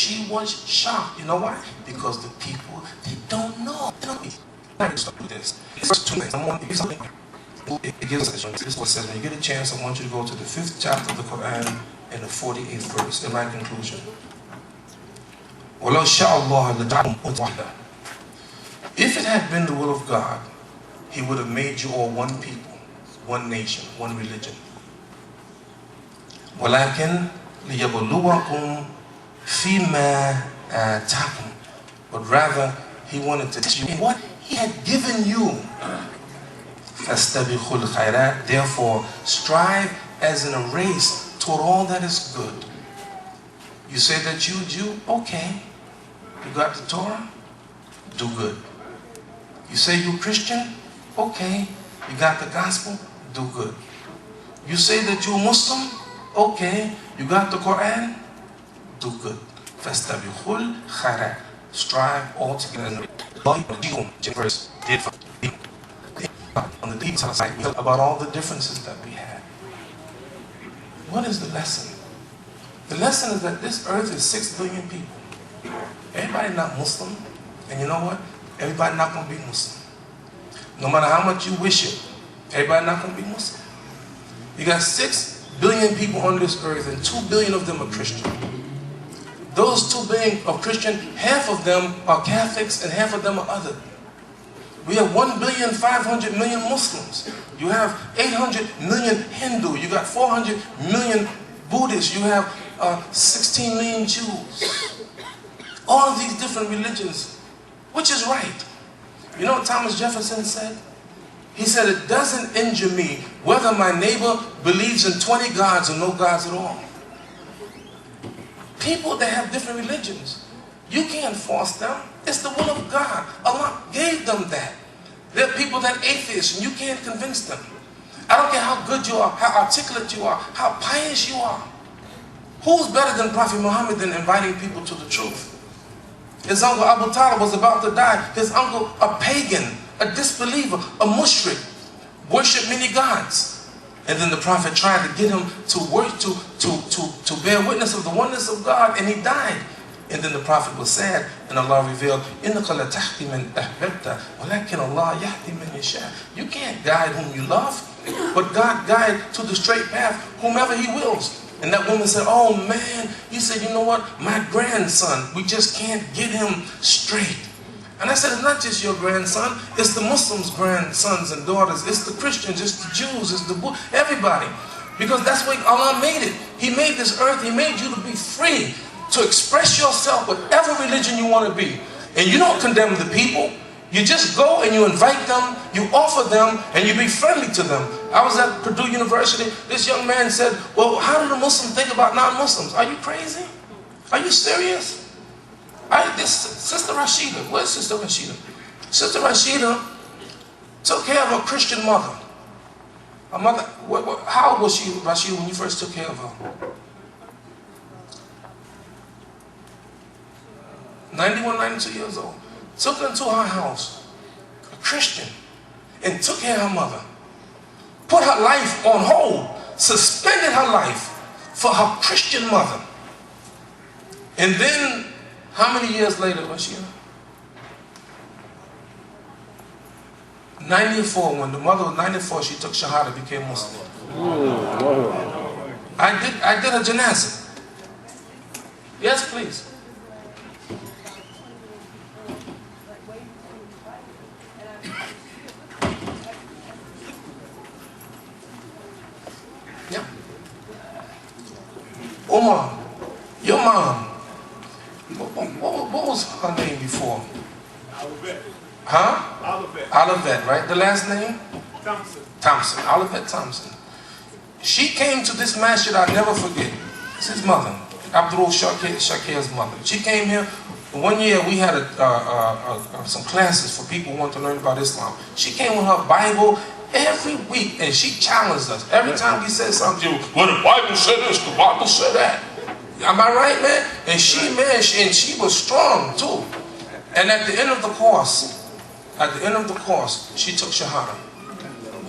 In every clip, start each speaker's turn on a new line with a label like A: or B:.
A: she was shocked. You know why? Because the people, they don't know. They don't know. This. It gives us, this is what it says, when you get a chance, I want you to go to the 5th chapter of the Quran and the 48th verse, in my conclusion. If it had been the will of God, He would have made you all one people, one nation, one religion. وَلَكِنْ لِيَبْلُوَكُمْ فِيمَا آتَاكُمْ. But rather, He wanted to teach you what He had given you. فَاسْتَبِقُوا الْخَيْرَاتِ. Therefore, strive as in a race toward all that is good. You say that you Jew? Okay. You got the Torah? Do good. You say you Christian? Okay. You got the gospel? Do good. You say that you're Muslim? Okay. You got the Quran? Do good. فَاسْتَبِقُوا الْخَيْرَاتِ. Strive all together. Verse did on the detail side about all the differences that we had. What is the lesson? The lesson is that this earth is 6 billion people. Everybody not Muslim. And you know what? Everybody not going to be Muslim. No matter how much you wish it, everybody not going to be Muslim. You got 6 billion people on this earth and 2 billion of them are Christian. Those 2 billion of Christian, half of them are Catholics and half of them are other. We have 1,500,000,000 Muslims. You have 800 million Hindu. You got 400 million Buddhists. You have 16 million Jews. All of these different religions. Which is right? You know what Thomas Jefferson said? He said, it doesn't injure me whether my neighbor believes in 20 gods or no gods at all. People that have different religions, you can't force them. It's the will of God. Allah gave them that. There are people that are atheists and you can't convince them. I don't care how good you are, how articulate you are, how pious you are. Who's better than Prophet Muhammad in inviting people to the truth? His uncle Abu Talib was about to die. His uncle, a pagan, a disbeliever, a mushrik, worshiped many gods. And then the Prophet tried to get him to work, to bear witness of the oneness of God, and he died. And then the Prophet was sad, and Allah revealed, إِنَّكَ لَتَحْدِي مَنْ أَحْبَبْتَ وَلَكِنَ اللَّهَ يَهْدِي مَنْ يَشَاءُ. You can't guide whom you love, but God guides to the straight path whomever He wills. And that woman said, oh man, he said, you know what, my grandson, we just can't get him straight. And I said, it's not just your grandson, it's the Muslims' grandsons and daughters, it's the Christians, it's the Jews, it's the everybody. Because that's why Allah made it. He made this earth, He made you to be free, to express yourself whatever religion you want to be. And you don't condemn the people. You just go and you invite them, you offer them, and you be friendly to them. I was at Purdue University. This young man said, well, how do the Muslims think about non-Muslims? Are you crazy? Are you serious? This Sister Rashida, where's Sister Rashida? Sister Rashida took care of her Christian mother. Her mother, how old was she, Rashida, when you first took care of her? 91, 92 years old. Took her into her house, a Christian, and took care of her mother. Put her life on hold, suspended her life for her Christian mother. And then, how many years later was she? 94, when the mother was 94, she took Shahada, became Muslim. I did a janazah. Yes, please. Yeah. Omar, your mom, what was her name before?
B: Olivet.
A: Huh?
B: Olivet.
A: Olivet, right? The last name?
B: Thompson.
A: Thompson. Olivet Thompson. She came to this masjid, I'll never forget. It's his mother, Abdul Shakir's mother. She came here. One year we had some classes for people who want to learn about Islam. She came with her Bible every week and she challenged us. Every time we said something, well, the Bible said this, the Bible said that. Am I right, man? And she was strong too. And at the end of the course, she took Shahada.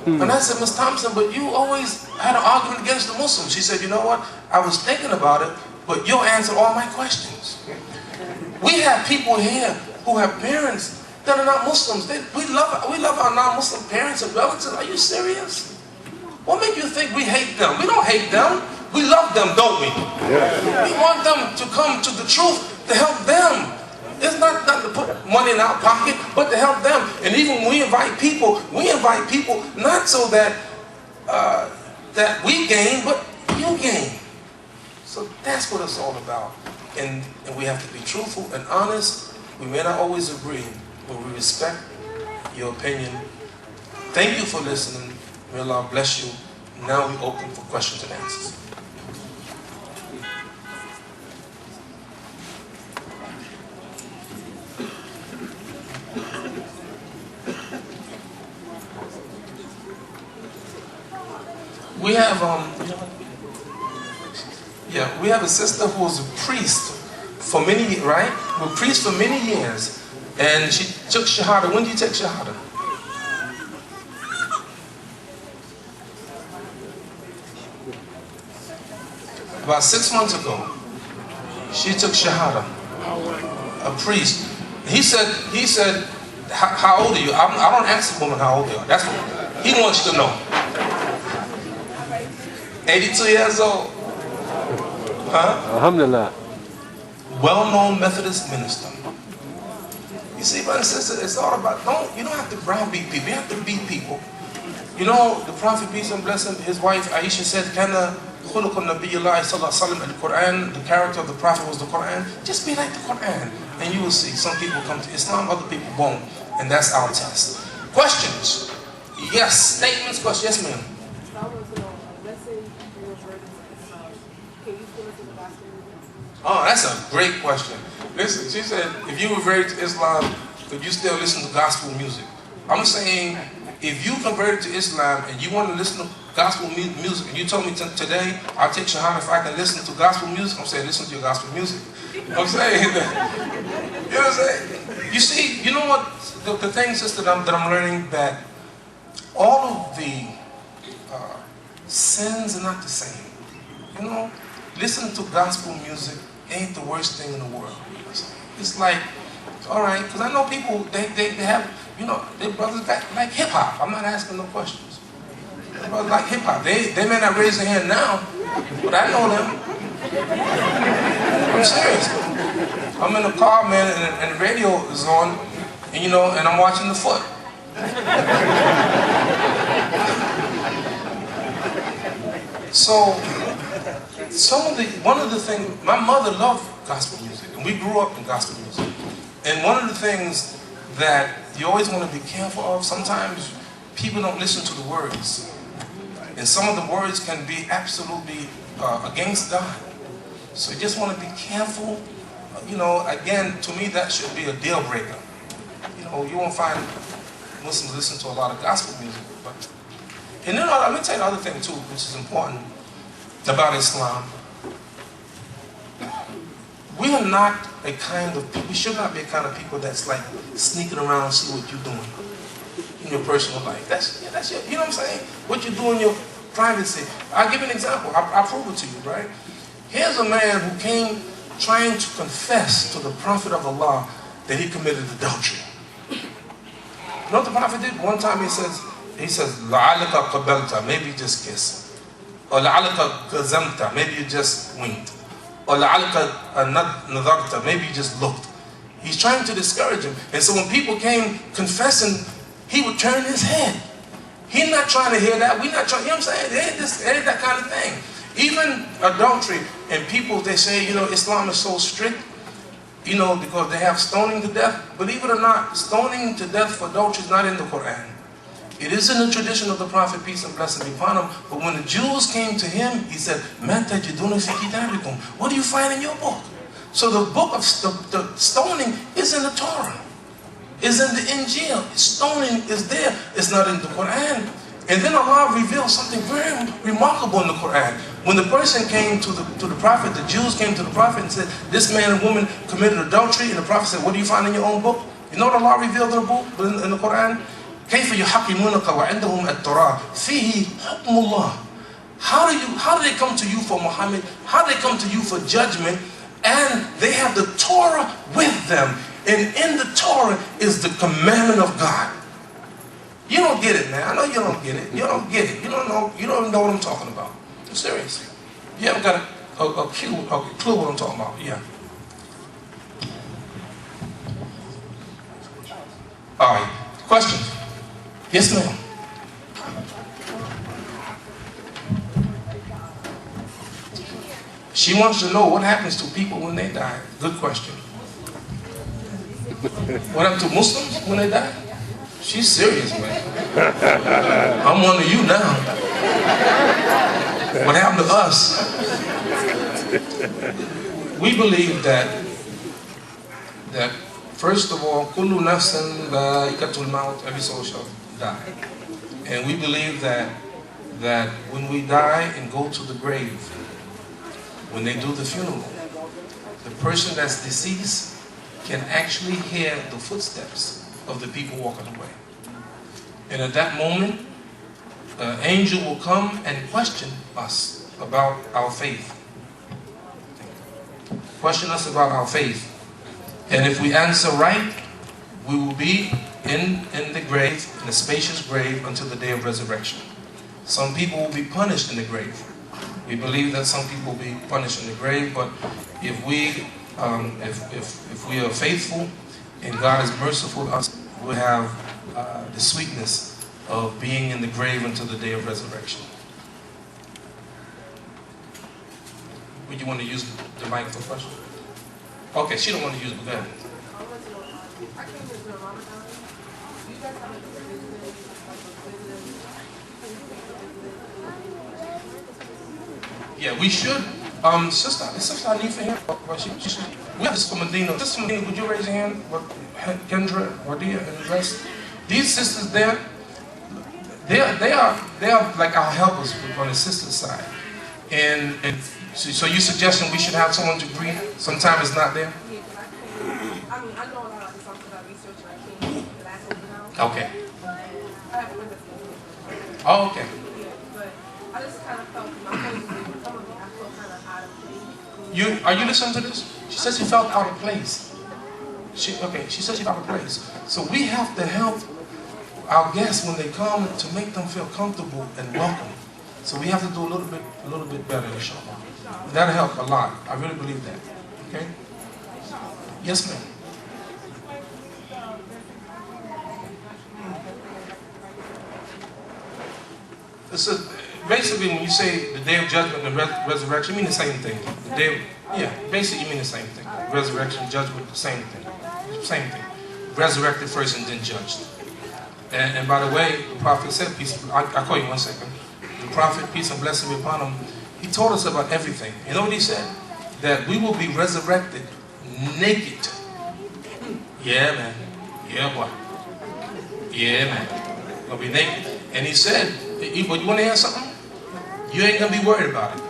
A: And I said, Miss Thompson, but you always had an argument against the Muslims. She said, you know what? I was thinking about it, but you'll answer all my questions. We have people here who have parents that are not Muslims. We love our non-Muslim parents and relatives. Are you serious? What makes you think we hate them? We don't hate them. We love them, don't we? Yeah. We want them to come to the truth, to help them. It's not to put money in our pocket, but to help them. And even when we invite people not so that that we gain, but you gain. So that's what it's all about. And we have to be truthful and honest. We may not always agree, but we respect your opinion. Thank you for listening. May Allah bless you. Now we open for questions and answers. We have a sister who was a priest for many years, right? A priest for many years, and she took Shahada. When did you take Shahada? About 6 months ago, she took Shahada. A priest. He said, how old are you? I don't ask a woman how old they are. That's what he wants to know. 82 years old. Huh?
C: Alhamdulillah.
A: Well-known Methodist minister. You see, brother and sister, it's all about, you don't have to browbeat people. You have to beat people. You know, the Prophet, peace and blessing, his wife Aisha said, Quran, the character of the Prophet was the Quran. Just be like the Quran. And you will see, some people come to Islam, other people won't. And that's our test. Questions? Yes. Statements, questions. Yes, ma'am. Oh, that's a great question. Listen, she said, if you converted to Islam, could you still listen to gospel music? I'm saying, if you converted to Islam and you want to listen to gospel music, and you told me today, I'll take Shahada if I can listen to gospel music, I'm saying, listen to your gospel music. I'm saying that. You know what I'm saying? You see, you know what, the thing, sister, that I'm learning, that all of the sins are not the same. You know, listening to gospel music ain't the worst thing in the world. It's like, all right, because I know people, they have, you know, their brothers like hip-hop. I'm not asking no questions. Their brothers like hip-hop. They may not raise their hand now, but I know them. I'm serious. I'm in the car, man, and the radio is on, and you know, and I'm watching the foot. So, one of the things, my mother loved gospel music, and we grew up in gospel music. And one of the things that you always want to be careful of, sometimes people don't listen to the words. And some of the words can be absolutely against God. So you just want to be careful. You know, again, to me that should be a deal breaker. You know, you won't find Muslims listen to a lot of gospel music. And then let me tell you another thing too, which is important about Islam. We are not a kind of people, we should not be a kind of people that's like sneaking around, see what you're doing in your personal life. That's your, you know what I'm saying? What you do in your privacy. I'll give you an example. I'll prove it to you, right? Here's a man who came trying to confess to the Prophet of Allah that he committed adultery. You know what the Prophet did? One time he says, لَعَلَكَ قَبَلْتَ, maybe you just kiss. Or لَعَلَكَ قَزَمْتَ, maybe you just winked. Or لَعَلَكَ نَظَرْتَ, maybe you just looked. He's trying to discourage him. And so when people came confessing, he would turn his head. He's not trying to hear that. We're not trying, you know what I'm saying? It ain't that kind of thing. Even adultery, and people, they say, you know, Islam is so strict, you know, because they have stoning to death. Believe it or not, stoning to death for adultery is not in the Quran. It is in the tradition of the Prophet, peace and blessing be upon him. But when the Jews came to him, he said, مَا تَجِدُونَ فِي كِتَابِكُمْ, what do you find in your book? So the book of the stoning is in the Torah, is in the Injil. Stoning is there, it's not in the Quran. And then Allah revealed something very remarkable in the Quran. When the person came to the Prophet, the Jews came to the Prophet and said, this man and woman committed adultery, and the Prophet said, what do you find in your own book? You know what Allah revealed in the book, in the Quran? كيف يحكمونك وعندهم التوراة فيه حكم الله How do they come to you for Muhammad? How do they come to you for judgment? And they have the Torah with them. And in the Torah is the commandment of God. You don't get it, man. I know you don't get it. You don't get it. You don't even know what I'm talking about. I'm serious. You haven't got a clue what I'm talking about. Yeah. All right. Questions? Yes, ma'am. She wants to know what happens to people when they die. Good question. What happened to Muslims when they die? She's serious, man. I'm one of you now. What happened to us? We believe that first of all, kullu nafsin dha'iqatul maut, every soul shall die. And we believe that when we die and go to the grave, when they do the funeral, the person that's deceased can actually hear the footsteps of the people walking away. And at that moment, an angel will come and question us about our faith. Question us about our faith. And if we answer right, we will be in the grave, in a spacious grave, until the day of resurrection. Some people will be punished in the grave. We believe that some people will be punished in the grave, but if we are faithful and God is merciful to us, we'll have the sweetness of being in the grave until the day of resurrection. Would you want to use the mic for question? Okay, she don't want to use it, but go ahead. Yeah, we should. Sister I need for him. We have this for Medina. Sister Medina, would you raise your hand? Kendra, Wardia, and the rest. These sisters there, they are like our helpers on the sister side. And so you suggesting we should have someone to greet? Sometimes it's not there.
C: Yeah, I mean, I know a lot of the songs that I research and I can't the last one.
A: Okay.
C: I have friends that
A: Oh, okay.
C: yeah, but I just kind of felt my friends were some of me. I felt kind of out of place.
A: Are you listening to this? She said she felt out of place. She said she felt out of place. So we have to help our guests when they come to make them feel comfortable and welcome. So we have to do a little bit better, inshallah. That'll help a lot. I really believe that. Okay? Yes, ma'am. So basically, when you say the day of judgment and resurrection, you mean the same thing. The day of, basically you mean the same thing. Resurrection, judgment, the same thing. Same thing. Resurrected first and then judged. And by the way, the Prophet said, I'll call you 1 second. The Prophet, peace and blessing be upon him, he told us about everything. You know what he said? That we will be resurrected naked. Yeah, man. Yeah, boy. Yeah, man. We'll be naked. And he said, but you want to hear something? You ain't going to be worried about it.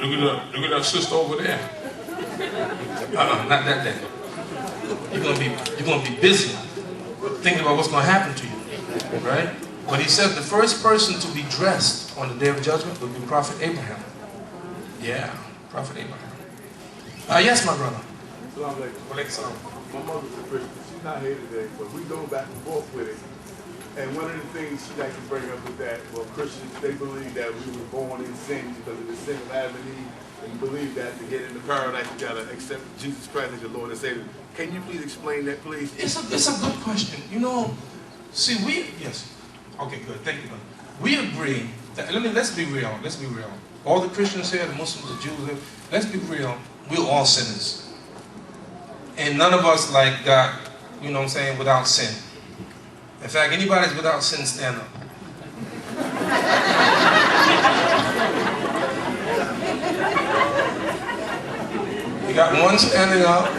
A: Look at that sister over there. Not that day. You're going to be busy thinking about what's going to happen to you. Right? But he said the first person to be dressed on the day of judgment will be Prophet Abraham. Yeah, Prophet Abraham. Yes, my brother.
B: My mother's a Christian. She's not here today, but we go back and forth with it. And one of the things she likes to bring up with that, well, Christians, they believe that we were born in sin because of the sin of Adam and Eve. And you believe that to get into paradise, you got to accept Jesus Christ as your Lord and Savior. Can you please explain that, please?
A: It's a good question. You know, see, yes. Okay, good. Thank you, brother. We agree that, let's be real. Let's be real. All the Christians here, the Muslims, the Jews here, let's be real. We're all sinners. And none of us, got, you know what I'm saying, without sin. In fact, anybody that's without sin, stand up. You got one standing up.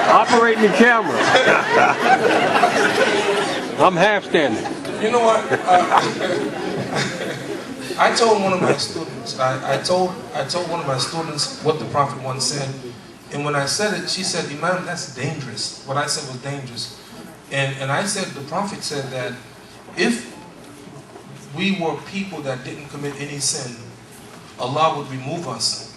D: Operating the camera. I'm half standing.
A: You know what? I told one of my students. I told one of my students what the Prophet once said, and when I said it, she said, "Imam, that's dangerous." What I said was dangerous, and I said the Prophet said that If we were people that didn't commit any sin, Allah would remove us